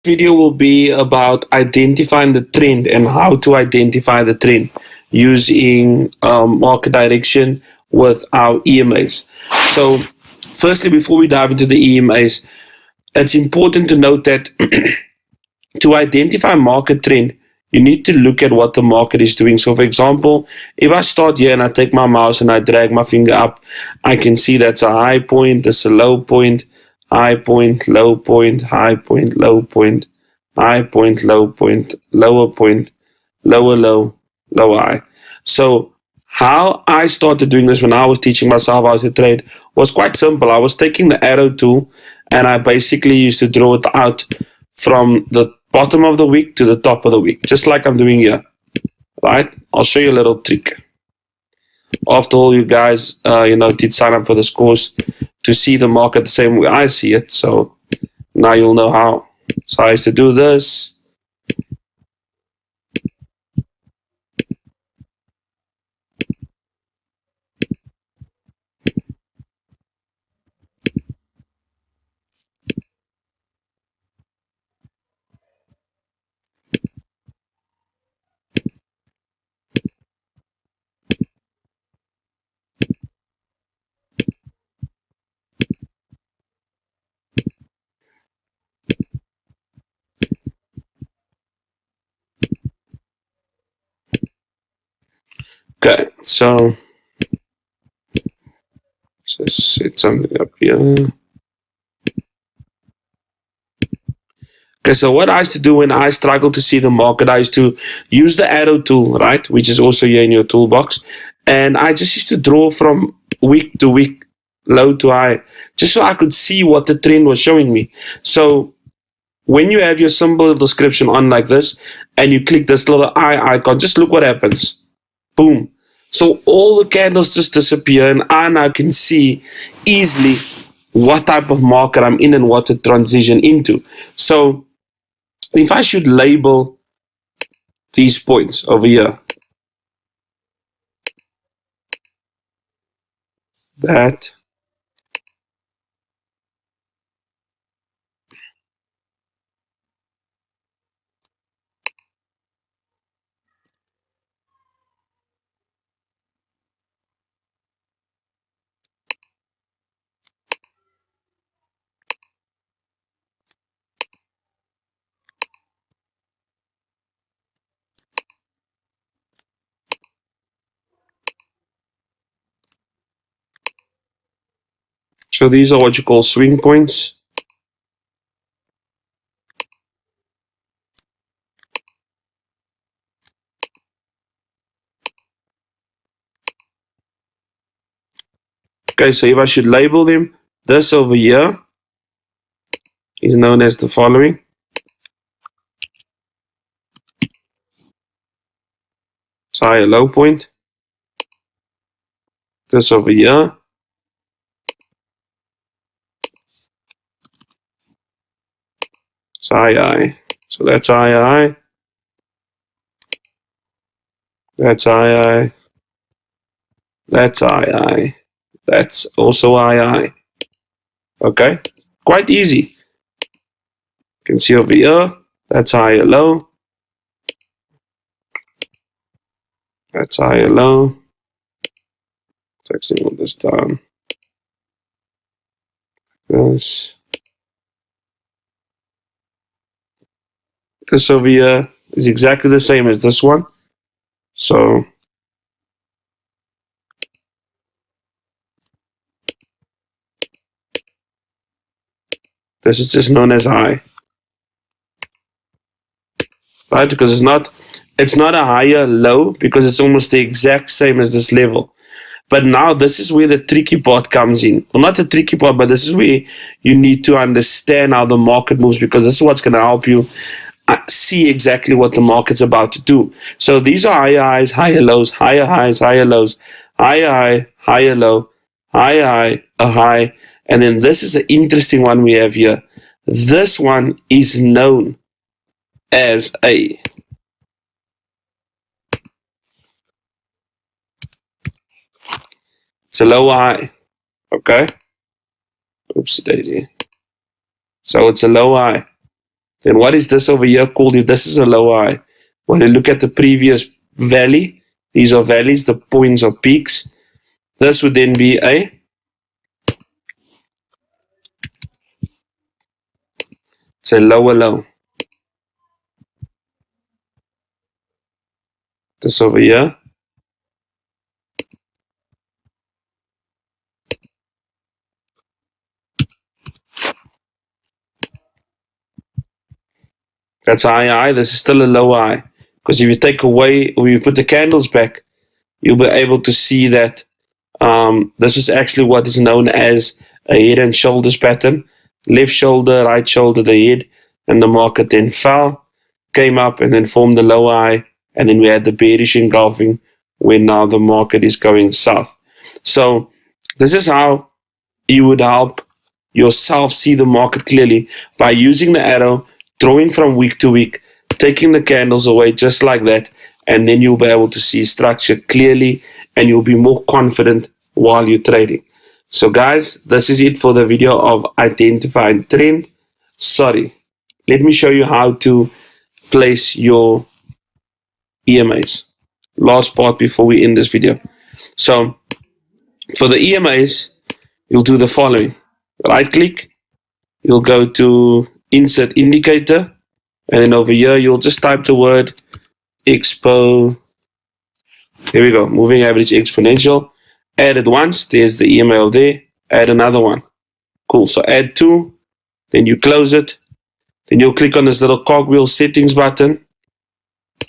Video will be about identifying the trend and how to identify the trend using market direction with our EMAs. So, firstly, before we dive into the EMAs, it's important to note that to identify market trend, you need to look at what the market is doing. So, for example, if I start here and I take my mouse and I drag my finger up, I can see that's a high point, that's a low point, high point, low point, high point, low point, high point, low point, lower point, lower low, lower high. So, how I started doing this when I was teaching myself how to trade was quite simple. I was taking the arrow tool and I basically used to draw it out from the bottom of the week to the top of the week, just like I'm doing here, right? I'll show you a little trick. After all, you guys, did sign up for this course to see the market the same way I see it. So now you'll know how. So I used to do this. Okay, so just set something up here. Okay, so what I used to do when I struggled to see the market, I used to use the arrow tool, right, which is also here in your toolbox, and I just used to draw from week to week, low to high, just so I could see what the trend was showing me. So when you have your symbol description on like this, and you click this little eye icon, just look what happens. Boom. So all the candles just disappear, and I now can see easily what type of market I'm in and what to transition into. So if I should label these points over here, that, so these are what you call swing points. Okay, so if I should label them, this over here is known as the following. It's high low point. This over here, it's high. So that's high. That's high. That's high. That's also high. Okay, quite easy. You can see over here, that's higher low. That's higher low. Let's actually move this down. This. This over here is exactly the same as this one. So this is just known as high, right? Because it's not a higher low because it's almost the exact same as this level. But now this is where the tricky part comes in. Well, not the tricky part, but this is where you need to understand how the market moves because this is what's going to help you see exactly what the market's about to do. So these are higher highs, higher lows, higher highs, higher lows, higher high, higher low, higher high, a high. And then this is an interesting one we have here. This one is known as a it's a low high. Okay. Oops daisy. So it's a low high. Then what is this over here called? If this is a low high, when you look at the previous valley, these are valleys, the points are peaks. This would then be it's a lower low. This over here. That's a high. This is still a low high. Because if you take away, or you put the candles back, you'll be able to see that this is actually what is known as a head and shoulders pattern. Left shoulder, right shoulder, the head, and the market then fell, came up, and then formed the low high, and then we had the bearish engulfing, where now the market is going south. So this is how you would help yourself see the market clearly, by using the arrow, drawing from week to week, taking the candles away just like that, and then you'll be able to see structure clearly, and you'll be more confident while you're trading. So guys, this is it for the video of identifying trend. Sorry, let me show you how to place your EMAs. Last part before we end this video. So for the EMAs, you'll do the following. Right click, you'll go to insert indicator, and then over here you'll just type the word expo. Here we go, moving average exponential. Add it once, there's the EMA over there. Add another one. Cool, so add two, then you close it. Then you'll click on this little cogwheel settings button.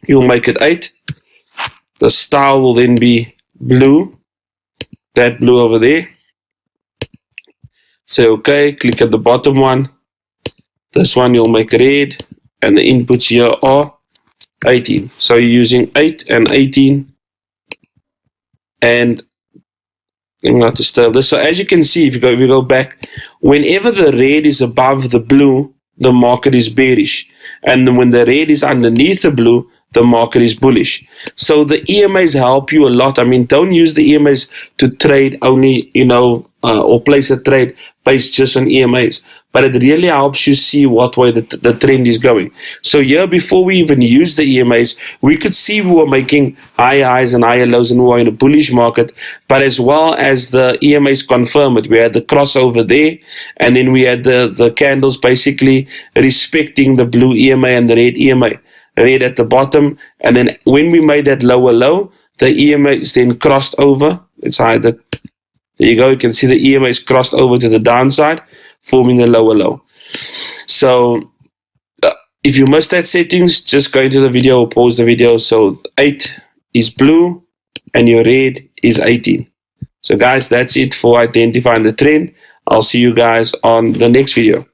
You'll make it 8. The style will then be blue, that blue over there. Say okay, click at the bottom one. This one you'll make red, and the inputs here are 18. So you're using 8 and 18. And I'm going to disturb this. So as you can see, if you go back, whenever the red is above the blue, the market is bearish. And then when the red is underneath the blue, the market is bullish. So the EMAs help you a lot. I mean, don't use the EMAs to trade only, or place a trade based just on EMAs. But it really helps you see what way the trend is going. So here, before we even use the EMAs, we could see we were making higher highs and higher lows, and we were in a bullish market. But as well as the EMAs confirm it, we had the crossover there, and then we had the candles basically respecting the blue EMA and the red EMA. Red at the bottom, and then when we made that lower low, the EMA is then crossed over. It's either, there you go, you can see the EMA is crossed over to the downside, forming the lower low. So if you missed that settings, just go into the video or pause the video. So 8 is blue and your red is 18. So guys, that's it for identifying the trend. I'll see you guys on the next video.